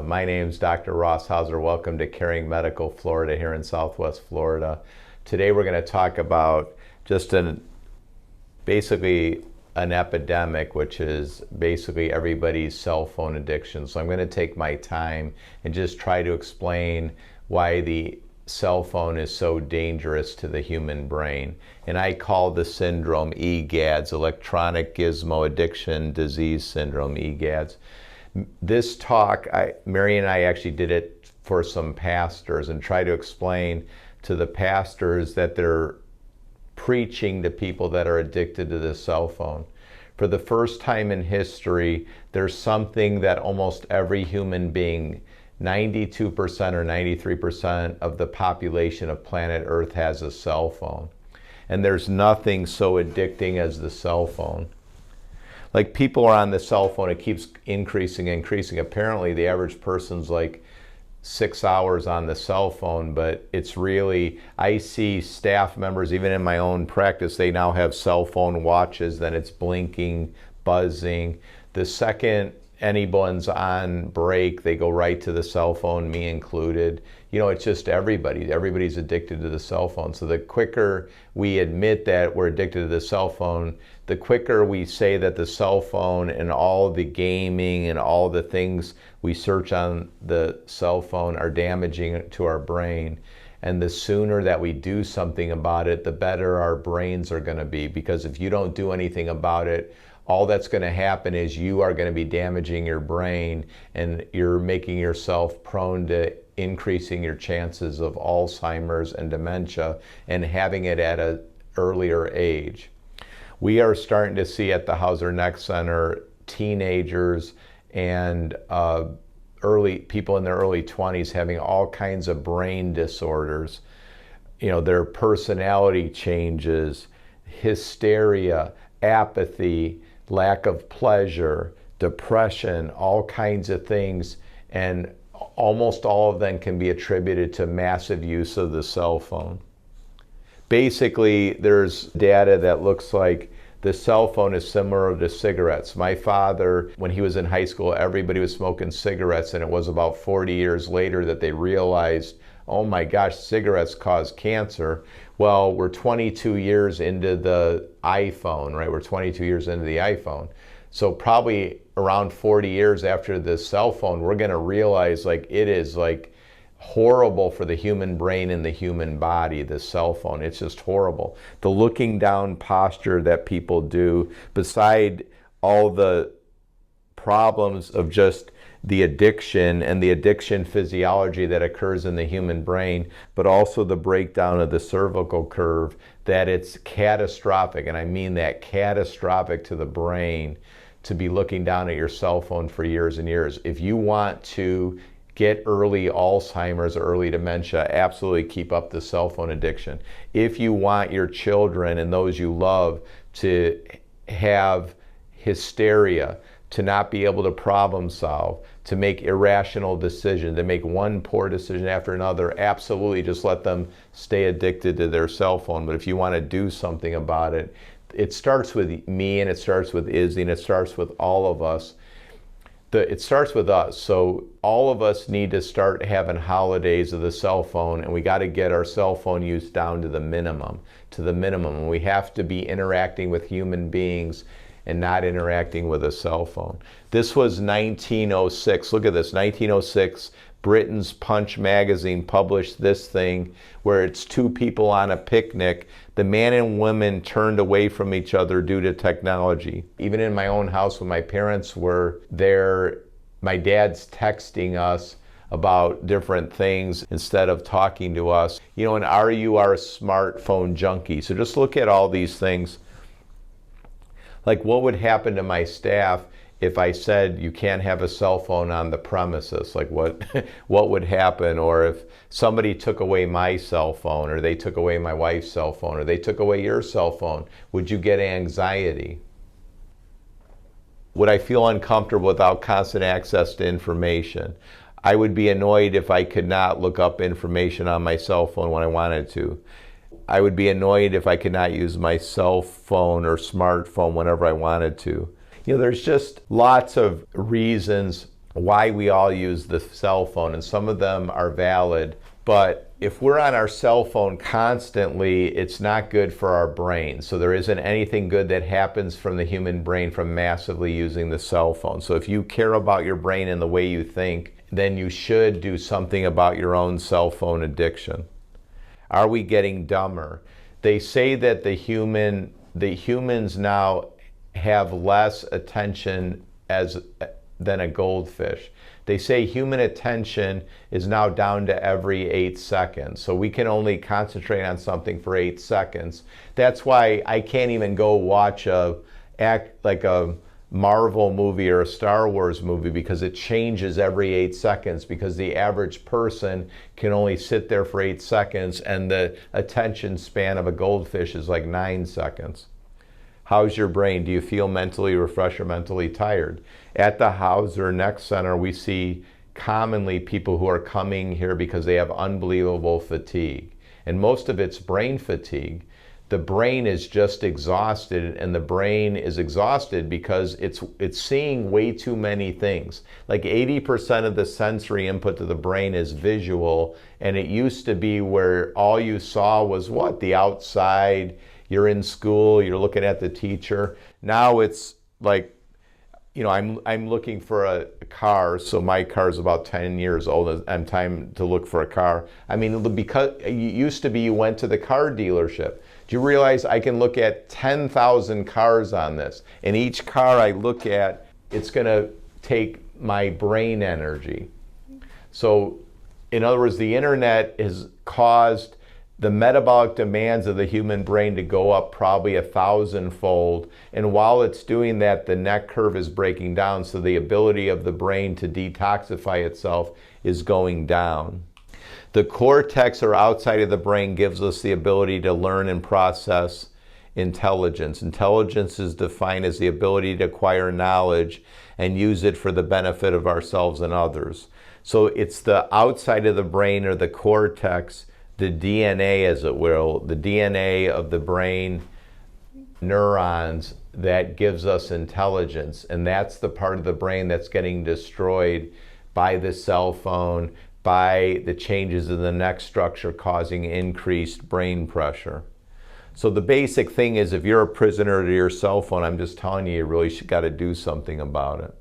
My name's Dr. Ross Hause. Welcome to Caring Medical Florida here in Southwest Florida. Today we're going to talk about just basically an epidemic, which is basically everybody's cell phone addiction. So I'm going to take my time and just try to explain why the cell phone is so dangerous to the human brain. And I call the syndrome EGADS, Electronic Gizmo Addiction Disease Syndrome, EGADS. This talk, Mary and I actually did it for some pastors and try to explain to the pastors that they're preaching to people that are addicted to the cell phone. For the first time in history, there's something that almost every human being, 92% or 93% of the population of planet Earth has a cell phone. And there's nothing so addicting as the cell phone. Like, people are on the cell phone, it keeps increasing. Apparently the average person's like 6 hours on the cell phone, but it's really, I see staff members, even in my own practice, they now have cell phone watches, then it's blinking, buzzing. The second anyone's on break, they go right to the cell phone, me included. You know, it's just everybody's addicted to the cell phone. So the quicker we admit that we're addicted to the cell phone, the quicker we say that the cell phone and all the gaming and all the things we search on the cell phone are damaging to our brain. And the sooner that we do something about it, the better our brains are going to be. Because if you don't do anything about it, all that's going to happen is you are going to be damaging your brain, and you're making yourself prone to increasing your chances of Alzheimer's and dementia, and having it at an earlier age. We are starting to see at the Hause Neck Center teenagers and people in their early 20s having all kinds of brain disorders. You know, their personality changes, hysteria, apathy, lack of pleasure, depression, all kinds of things, and almost all of them can be attributed to massive use of the cell phone. Basically, there's data that looks like the cell phone is similar to cigarettes. My father, when he was in high school, everybody was smoking cigarettes, and it was about 40 years later that they realized, oh my gosh, cigarettes cause cancer. Well, we're 22 years into the iPhone, right? We're 22 years into the iPhone. So probably around 40 years after the cell phone, we're going to realize, like, it is like horrible for the human brain and the human body, the cell phone. It's just horrible. The looking down posture that people do, beside all the problems of just the addiction and the addiction physiology that occurs in the human brain, but also the breakdown of the cervical curve, that it's catastrophic, and I mean that, catastrophic to the brain, to be looking down at your cell phone for years and years. If you want to get early Alzheimer's or early dementia, absolutely keep up the cell phone addiction. If you want your children and those you love to have hysteria, to not be able to problem solve, to make irrational decisions, to make one poor decision after another, absolutely just let them stay addicted to their cell phone. But if you want to do something about it, it starts with me, and it starts with Izzy, and it starts with all of us. It starts with us. So all of us need to start having holidays of the cell phone, and we got to get our cell phone use down to the minimum. And we have to be interacting with human beings and not interacting with a cell phone. This was 1906. Look at this, 1906. Britain's Punch magazine published this thing where it's two people on a picnic. The man and woman turned away from each other due to technology. Even in my own house, when my parents were there, my dad's texting us about different things instead of talking to us. You know, and are you our smartphone junkie? So just look at all these things. Like, what would happen to my staff if I said you can't have a cell phone on the premises? Like, what would happen? Or if somebody took away my cell phone, or they took away my wife's cell phone, or they took away your cell phone, would you get anxiety? Would I feel uncomfortable without constant access to information? I would be annoyed if I could not look up information on my cell phone when I wanted to. I would be annoyed if I could not use my cell phone or smartphone whenever I wanted to. You know, there's just lots of reasons why we all use the cell phone, and some of them are valid. But if we're on our cell phone constantly, it's not good for our brain. So there isn't anything good that happens from the human brain from massively using the cell phone. So if you care about your brain and the way you think, then you should do something about your own cell phone addiction. Are we getting dumber? They say that the humans now have less attention than a goldfish. They say human attention is now down to every 8 seconds. So we can only concentrate on something for 8 seconds. That's why I can't even go watch a Marvel movie or a Star Wars movie, because it changes every 8 seconds, because the average person can only sit there for 8 seconds and the attention span of a goldfish is like 9 seconds. How's your brain? Do you feel mentally refreshed or mentally tired? At the Hause Neck Center, we see commonly people who are coming here because they have unbelievable fatigue. And most of it's brain fatigue. The brain is just exhausted, and the brain is exhausted because it's seeing way too many things. Like 80% of the sensory input to the brain is visual, and it used to be where all you saw was what? The outside. You're in school, you're looking at the teacher. Now it's like, you know, I'm looking for a car, so my car is about 10 years old. I'm time to look for a car. I mean, because it used to be you went to the car dealership. Do you realize I can look at 10,000 cars on this? And each car I look at, it's gonna take my brain energy. So in other words, the internet has caused the metabolic demands of the human brain to go up probably 1,000-fold. And while it's doing that, the neck curve is breaking down, so the ability of the brain to detoxify itself is going down. The cortex, or outside of the brain, gives us the ability to learn and process intelligence. Intelligence is defined as the ability to acquire knowledge and use it for the benefit of ourselves and others. So it's the outside of the brain, or the cortex, the DNA, as it will, the DNA of the brain neurons, that gives us intelligence. And that's the part of the brain that's getting destroyed by the cell phone, by the changes in the neck structure causing increased brain pressure. So the basic thing is, if you're a prisoner to your cell phone, I'm just telling you, you really got to do something about it.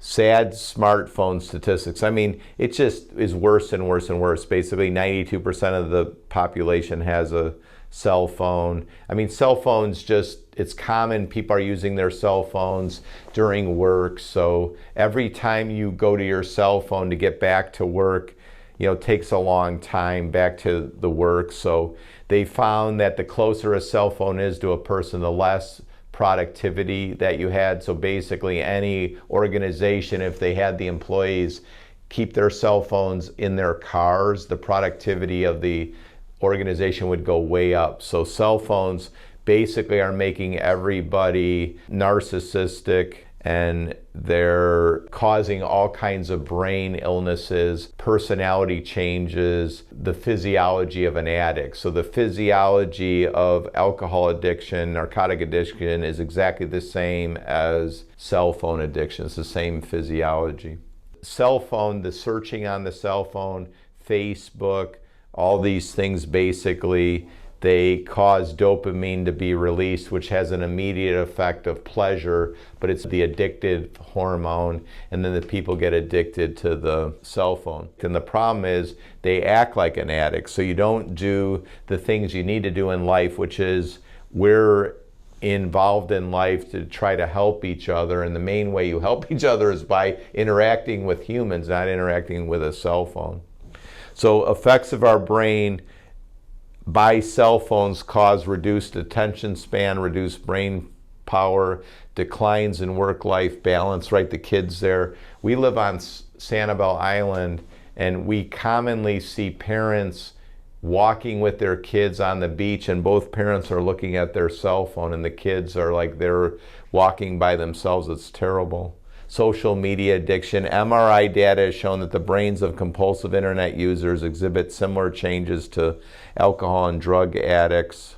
Sad smartphone statistics. I mean, it just is worse and worse and worse. Basically, 92% of the population has a cell phone. I mean, cell phones it's common. People are using their cell phones during work. So every time you go to your cell phone to get back to work, you know, it takes a long time back to the work. So they found that the closer a cell phone is to a person, the less productivity that you had. So basically, any organization, if they had the employees keep their cell phones in their cars, the productivity of the organization would go way up. So cell phones basically are making everybody narcissistic, and they're causing all kinds of brain illnesses, personality changes, the physiology of an addict. So the physiology of alcohol addiction, narcotic addiction, is exactly the same as cell phone addiction. It's the same physiology. Cell phone, the searching on the cell phone, Facebook, all these things, basically, they cause dopamine to be released, which has an immediate effect of pleasure, but it's the addictive hormone, and then the people get addicted to the cell phone. And the problem is they act like an addict, so you don't do the things you need to do in life, which is we're involved in life to try to help each other, and the main way you help each other is by interacting with humans, not interacting with a cell phone. So effects of our brain by cell phones cause reduced attention span, reduced brain power, declines in work-life balance, right? The kids there. We live on Sanibel Island, and we commonly see parents walking with their kids on the beach, and both parents are looking at their cell phone, and the kids are like they're walking by themselves. It's terrible. Social media addiction. MRI data has shown that the brains of compulsive internet users exhibit similar changes to alcohol and drug addicts.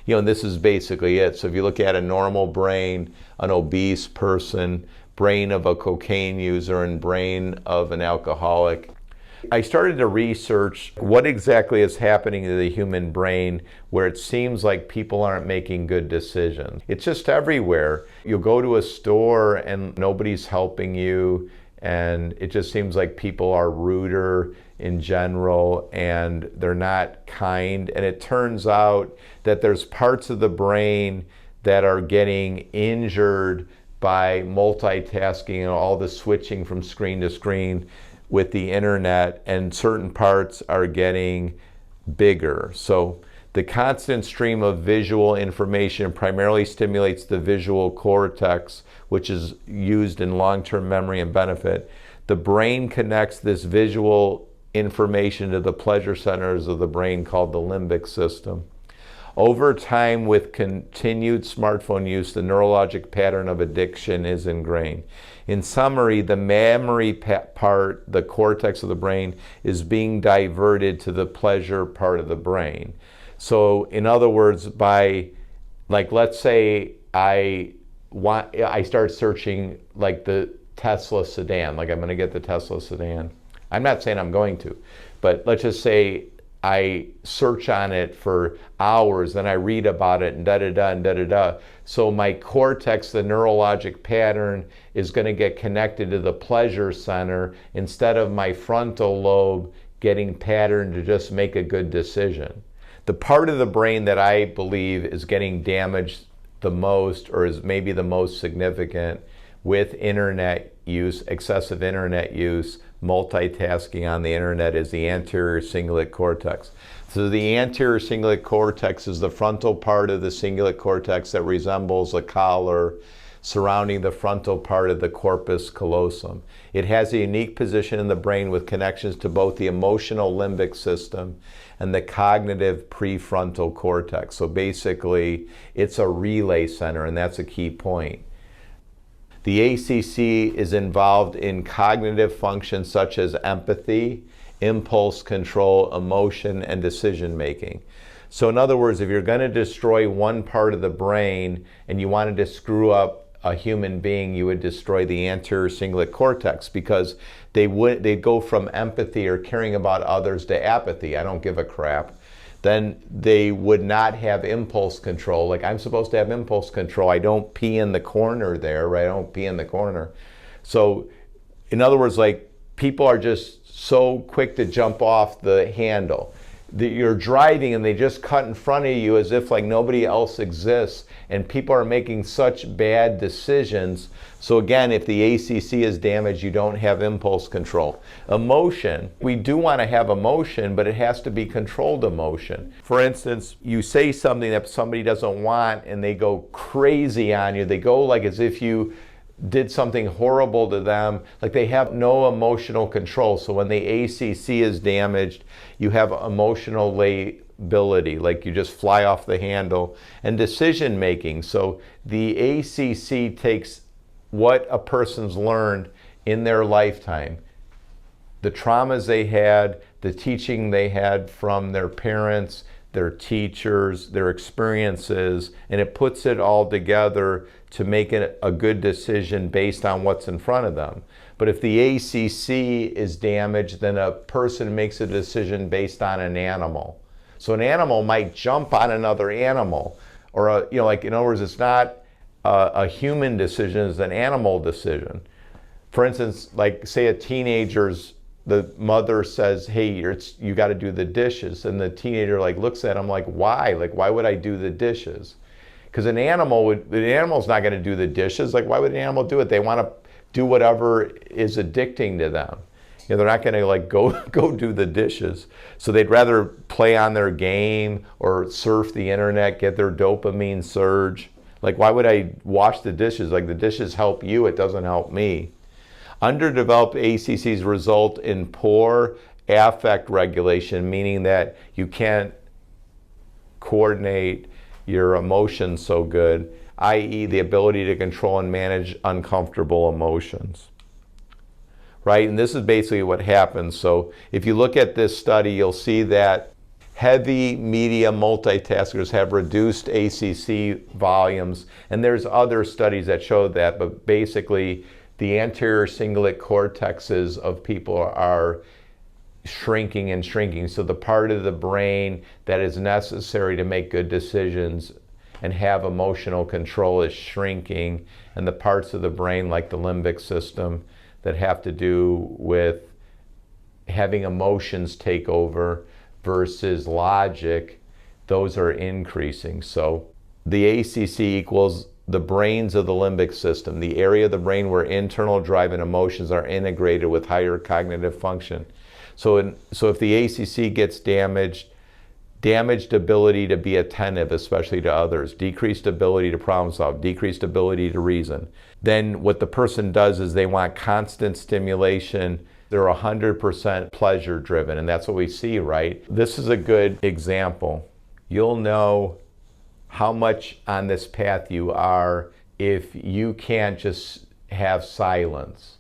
You know, and this is basically it. So if you look at a normal brain, an obese person, brain of a cocaine user and brain of an alcoholic. I started to research what exactly is happening to the human brain where it seems like people aren't making good decisions. It's just everywhere. You'll go to a store and nobody's helping you, and it just seems like people are ruder in general and they're not kind. And it turns out that there's parts of the brain that are getting injured by multitasking and all the switching from screen to screen with the internet, and certain parts are getting bigger. So the constant stream of visual information primarily stimulates the visual cortex, which is used in long-term memory and benefit. The brain connects this visual information to the pleasure centers of the brain called the limbic system. Over time, with continued smartphone use, the neurologic pattern of addiction is ingrained. In summary, the memory part, the cortex of the brain, is being diverted to the pleasure part of the brain. So in other words, by, like, let's say I start searching like the Tesla sedan, like I'm going to get the Tesla sedan. I'm not saying I'm going to, but let's just say I search on it for hours, then I read about it and da-da-da and da-da-da. So my cortex, the neurologic pattern, is going to get connected to the pleasure center instead of my frontal lobe getting patterned to just make a good decision. The part of the brain that I believe is getting damaged the most, or is maybe the most significant with internet use, excessive internet use, multitasking on the internet, is the anterior cingulate cortex. So the anterior cingulate cortex is the frontal part of the cingulate cortex that resembles a collar surrounding the frontal part of the corpus callosum. It has a unique position in the brain with connections to both the emotional limbic system and the cognitive prefrontal cortex. So basically, it's a relay center, and that's a key point. The ACC is involved in cognitive functions such as empathy, impulse control, emotion, and decision making. So in other words, if you're going to destroy one part of the brain and you wanted to screw up a human being, you would destroy the anterior cingulate cortex, because they'd go from empathy or caring about others to apathy. I don't give a crap. Then they would not have impulse control. Like, I'm supposed to have impulse control. I don't pee in the corner there, right? I don't pee in the corner. So in other words, like, people are just so quick to jump off the handle. You're driving and they just cut in front of you as if like nobody else exists, and people are making such bad decisions. So again, if the ACC is damaged, you don't have impulse control. Emotion, we do want to have emotion, but it has to be controlled emotion. For instance, you say something that somebody doesn't want and they go crazy on you. They go like as if you did something horrible to them, like they have no emotional control. So when the ACC is damaged, you have emotional lability, like you just fly off the handle. And decision making, so the ACC takes what a person's learned in their lifetime, the traumas they had, the teaching they had from their parents, their teachers, their experiences, and it puts it all together to make it a good decision based on what's in front of them. But if the ACC is damaged, then a person makes a decision based on an animal. So an animal might jump on another animal, or like, in other words, it's not a human decision, it's an animal decision. For instance, like say a teenager's, the mother says, hey, you got to do the dishes, and the teenager like looks at him like, why? Like, why would I do the dishes? Because the animal's not going to do the dishes. Like, why would an animal do it? They want to do whatever is addicting to them. They're not going to like go do the dishes. So they'd rather play on their game or surf the internet, get their dopamine surge. Like, why would I wash the dishes? Like, the dishes help you, it doesn't help me. Underdeveloped ACCs result in poor affect regulation, meaning that you can't coordinate your emotions so good, i.e. the ability to control and manage uncomfortable emotions. Right? And this is basically what happens. So if you look at this study, you'll see that heavy media multitaskers have reduced ACC volumes, and there's other studies that show that, but basically the anterior cingulate cortexes of people are shrinking and shrinking. So the part of the brain that is necessary to make good decisions and have emotional control is shrinking, and the parts of the brain like the limbic system that have to do with having emotions take over versus logic, those are increasing. So the ACC equals the brains of the limbic system, the area of the brain where internal drive and emotions are integrated with higher cognitive function. So if the ACC gets damaged ability to be attentive, especially to others, decreased ability to problem solve, decreased ability to reason, then what the person does is they want constant stimulation. They're 100% pleasure driven, and that's what we see, right? This is a good example. You'll know how much on this path you are if you can't just have silence.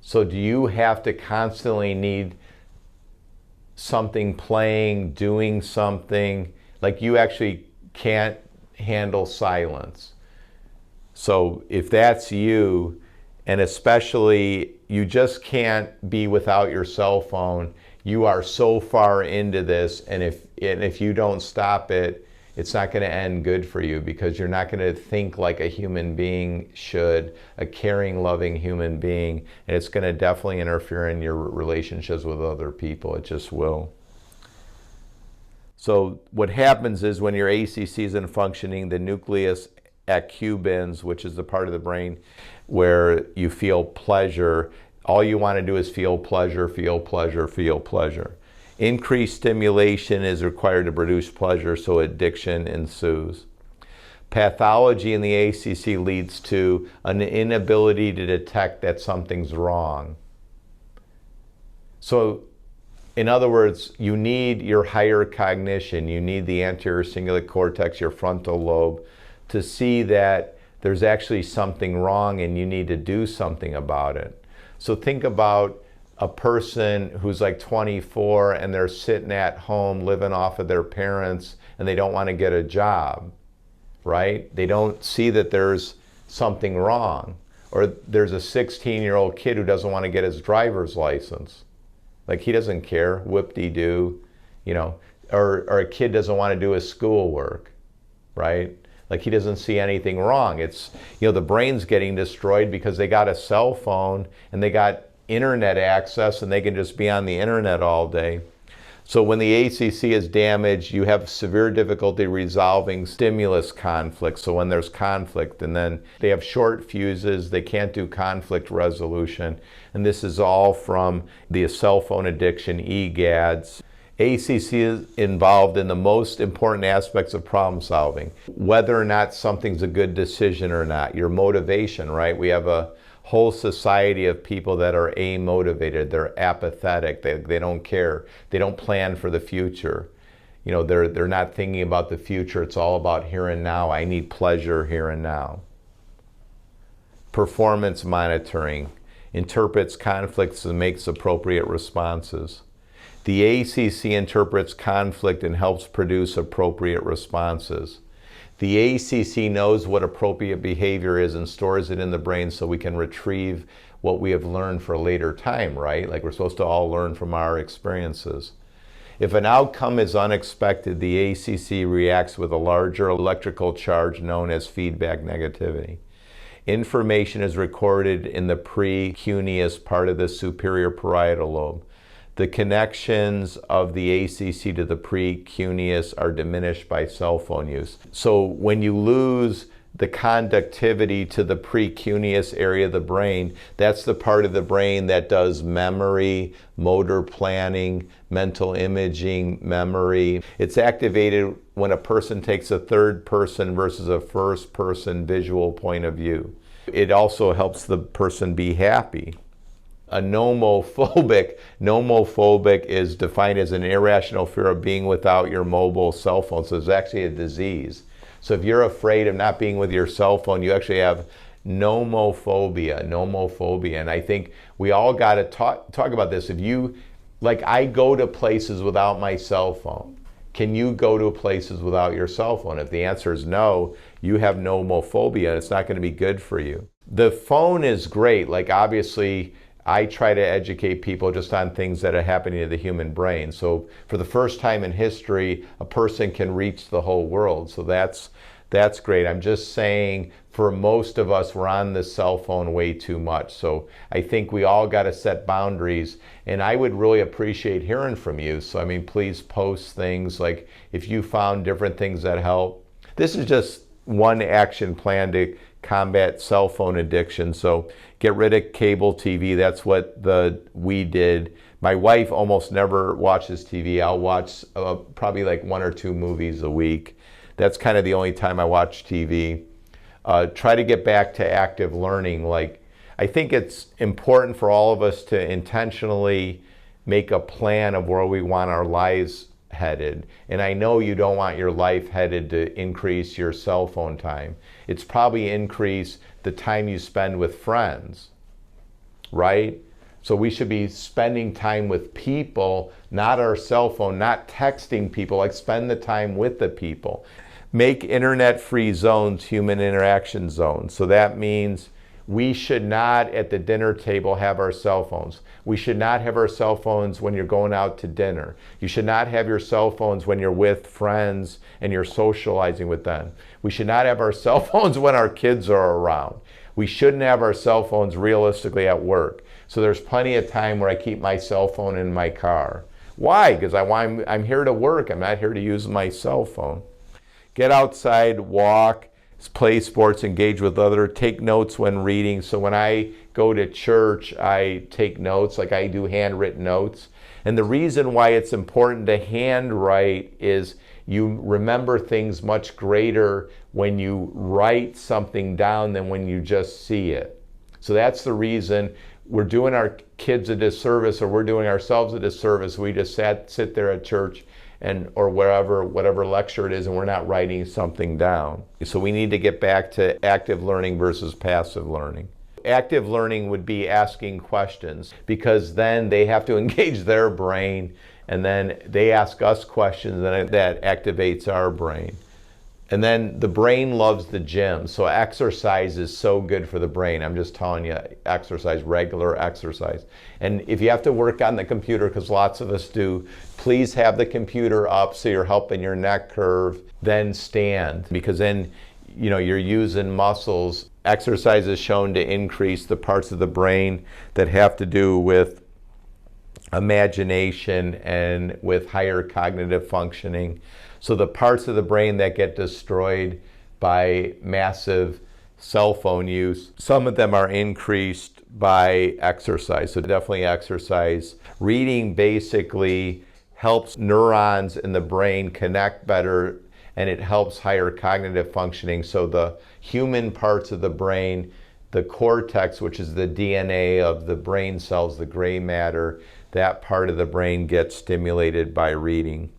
So do you have to constantly need something playing, doing something? Like you actually can't handle silence. So if that's you, and especially you just can't be without your cell phone, you are so far into this, and if you don't stop it, it's not going to end good for you, because you're not going to think like a human being should, a caring, loving human being, and it's going to definitely interfere in your relationships with other people. It just will. So what happens is when your ACC isn't functioning, the nucleus accumbens, which is the part of the brain where you feel pleasure, all you want to do is feel pleasure, feel pleasure, feel pleasure. Increased stimulation is required to produce pleasure, so addiction ensues. Pathology in the ACC leads to an inability to detect that something's wrong. So, in other words, you need your higher cognition, you need the anterior cingulate cortex, your frontal lobe, to see that there's actually something wrong and you need to do something about it. So think about a person who's like 24 and they're sitting at home living off of their parents and they don't want to get a job, right? They don't see that there's something wrong. Or there's a 16-year-old kid who doesn't want to get his driver's license. Like he doesn't care, whoop-de-doo, you know. Or a kid doesn't want to do his schoolwork, right? Like he doesn't see anything wrong. It's, you know, the brain's getting destroyed because they got a cell phone and they got internet access and they can just be on the internet all day. So when the ACC is damaged, you have severe difficulty resolving stimulus conflict. So when there's conflict, and then they have short fuses, they can't do conflict resolution. And this is all from the cell phone addiction, EGADS. ACC is involved in the most important aspects of problem solving. Whether or not something's a good decision or not, your motivation, right? We have a whole society of people that are amotivated, they're apathetic, they don't care, they don't plan for the future. You know, they're not thinking about the future, it's all about here and now. I need pleasure here and now. Performance monitoring interprets conflicts and makes appropriate responses. The ACC interprets conflict and helps produce appropriate responses. The ACC knows what appropriate behavior is and stores it in the brain so we can retrieve what we have learned for a later time, right? Like we're supposed to all learn from our experiences. If an outcome is unexpected, the ACC reacts with a larger electrical charge known as feedback negativity. Information is recorded in the precuneus part of the superior parietal lobe. The connections of the ACC to the precuneus are diminished by cell phone use. So when you lose the conductivity to the precuneus area of the brain, that's the part of the brain that does memory, motor planning, mental imaging, memory. It's activated when a person takes a third person versus a first person visual point of view. It also helps the person be happy. A nomophobic is defined as an irrational fear of being without your mobile cell phone. So it's actually a disease. So if you're afraid of not being with your cell phone, you actually have nomophobia. And I think we all got to talk about this. If you, like I go to places without my cell phone. Can you go to places without your cell phone? If the answer is no, you have nomophobia and it's not going to be good for you. The phone is great. Like obviously, I try to educate people just on things that are happening to the human brain. So for the first time in history, a person can reach the whole world. So that's great. I'm just saying for most of us, we're on the cell phone way too much. So I think we all got to set boundaries, and I would really appreciate hearing from you. So I mean, please post things like if you found different things that help. This is just one action plan to combat cell phone addiction. So get rid of cable TV. That's what we did. My wife almost never watches TV. I'll watch probably like 1 or 2 movies a week. That's kind of the only time I watch TV. Try to get back to active learning. Like, I think it's important for all of us to intentionally make a plan of where we want our lives headed. And I know you don't want your life headed to increase your cell phone time. It's probably increase the time you spend with friends, right? So we should be spending time with people, not our cell phone, not texting people, like spend the time with the people. Make internet-free zones human interaction zones. So that means we should not at the dinner table have our cell phones. We should not have our cell phones when you're going out to dinner. You should not have your cell phones when you're with friends and you're socializing with them. We should not have our cell phones when our kids are around. We shouldn't have our cell phones realistically at work. So there's plenty of time where I keep my cell phone in my car. Why? Because I'm here to work. I'm not here to use my cell phone. Get outside, walk, play sports, engage with others, take notes when reading. So when I go to church, I take notes, like I do handwritten notes. And the reason why it's important to handwrite is you remember things much greater when you write something down than when you just see it. So that's the reason we're doing our kids a disservice, or we're doing ourselves a disservice. We just sit there at church or wherever, whatever lecture it is, and we're not writing something down. So we need to get back to active learning versus passive learning. Active learning would be asking questions, because then they have to engage their brain, and then they ask us questions, and that activates our brain. And then the brain loves the gym. So exercise is so good for the brain. I'm just telling you, exercise, regular exercise. And if you have to work on the computer, because lots of us do, please have the computer up so you're helping your neck curve, then stand, because then you're using muscles. Exercise is shown to increase the parts of the brain that have to do with imagination and with higher cognitive functioning. So the parts of the brain that get destroyed by massive cell phone use, some of them are increased by exercise. So definitely exercise. Reading basically helps neurons in the brain connect better, and it helps higher cognitive functioning. So the human parts of the brain, the cortex, which is the DNA of the brain cells, the gray matter, that part of the brain gets stimulated by reading.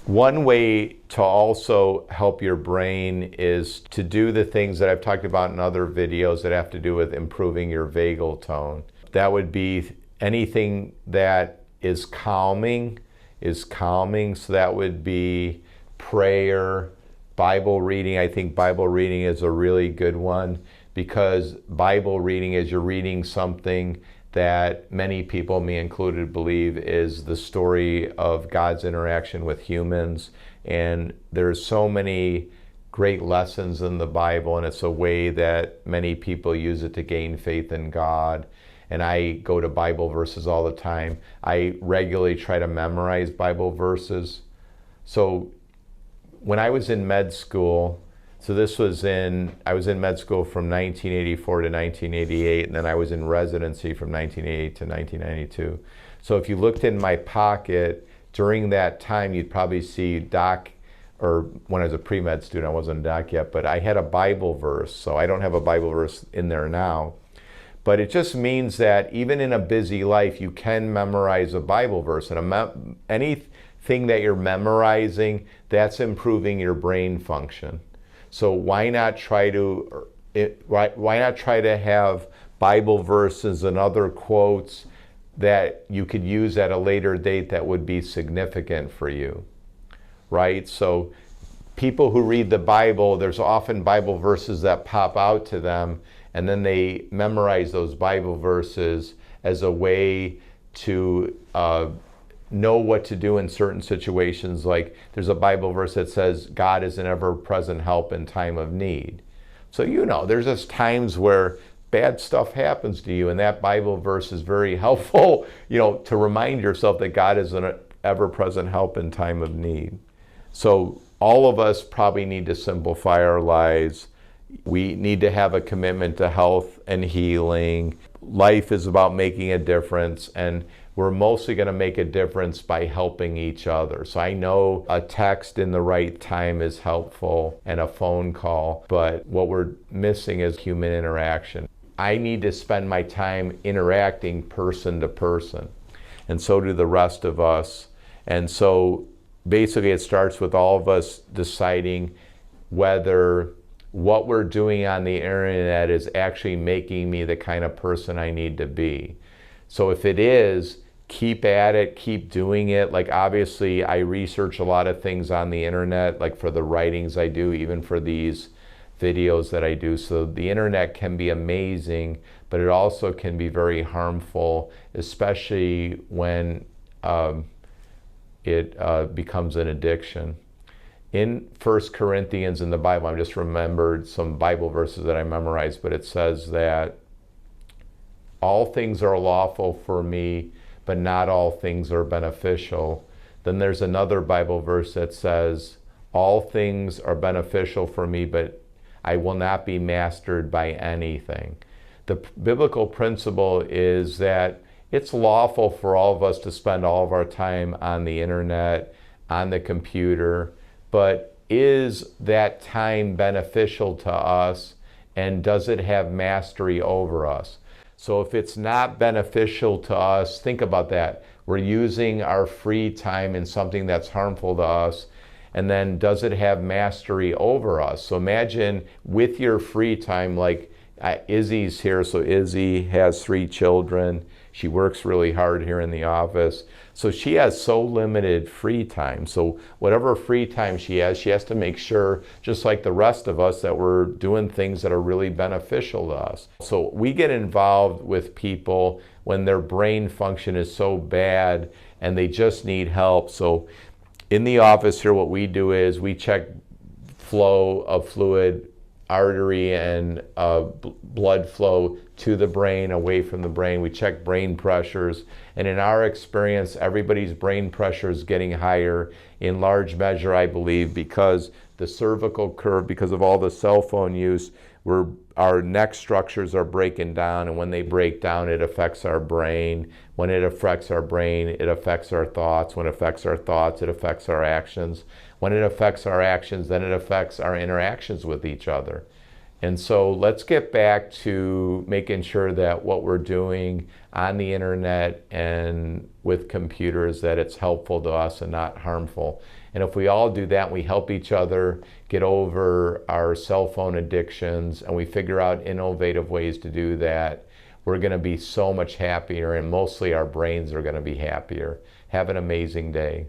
One way to also help your brain is to do the things that I've talked about in other videos that have to do with improving your vagal tone. That would be anything that is calming. So that would be prayer, Bible reading. I think Bible reading is a really good one, because Bible reading is you're reading something that many people, me included, believe is the story of God's interaction with humans. And there's so many great lessons in the Bible, and it's a way that many people use it to gain faith in God. And I go to Bible verses all the time. I regularly try to memorize Bible verses. So when I was in med school, I was in med school from 1984 to 1988, and then I was in residency from 1988 to 1992. So if you looked in my pocket during that time, you'd probably see doc, or when I was a pre-med student, I wasn't a doc yet, but I had a Bible verse. So I don't have a Bible verse in there now. But it just means that even in a busy life, you can memorize a Bible verse. And anything that you're memorizing, that's improving your brain function. So why not try to have Bible verses and other quotes that you could use at a later date that would be significant for you, right? So people who read the Bible, there's often Bible verses that pop out to them, and then they memorize those Bible verses as a way to know what to do in certain situations. Like there's a Bible verse that says, God is an ever-present help in time of need. So there's just times where bad stuff happens to you, and that Bible verse is very helpful, to remind yourself that God is an ever-present help in time of need. So all of us probably need to simplify our lives. We need to have a commitment to health and healing. Life is about making a difference, and we're mostly going to make a difference by helping each other. So I know a text in the right time is helpful and a phone call, but what we're missing is human interaction. I need to spend my time interacting person to person, and so do the rest of us. And so basically it starts with all of us deciding whether what we're doing on the internet is actually making me the kind of person I need to be. So if it is, keep at it, keep doing it. Like obviously I research a lot of things on the internet, like for the writings I do, even for these videos that I do. So the internet can be amazing, but it also can be very harmful, especially when it becomes an addiction. In 1 Corinthians in the Bible, I just remembered some Bible verses that I memorized, but it says that all things are lawful for me, but not all things are beneficial. Then there's another Bible verse that says, all things are beneficial for me, but I will not be mastered by anything. The biblical principle is that it's lawful for all of us to spend all of our time on the internet, on the computer, but is that time beneficial to us, and does it have mastery over us? So if it's not beneficial to us, think about that. We're using our free time in something that's harmful to us, and then does it have mastery over us? So imagine with your free time, like Izzy's here, so Izzy has 3 children. She works really hard here in the office. So she has so limited free time. So whatever free time she has to make sure, just like the rest of us, that we're doing things that are really beneficial to us. So we get involved with people when their brain function is so bad and they just need help. So in the office here, what we do is we check flow of fluid, artery and blood flow to the brain, away from the brain. We check brain pressures, and in our experience, everybody's brain pressure is getting higher, in large measure, I believe, because the cervical curve, because of all the cell phone use, our neck structures are breaking down, and when they break down, it affects our brain. When it affects our brain, it affects our thoughts. When it affects our thoughts, it affects our actions. When it affects our actions, then it affects our interactions with each other. And so let's get back to making sure that what we're doing on the internet and with computers, that it's helpful to us and not harmful. And if we all do that, we help each other get over our cell phone addictions, and we figure out innovative ways to do that, we're going to be so much happier, and mostly our brains are going to be happier. Have an amazing day.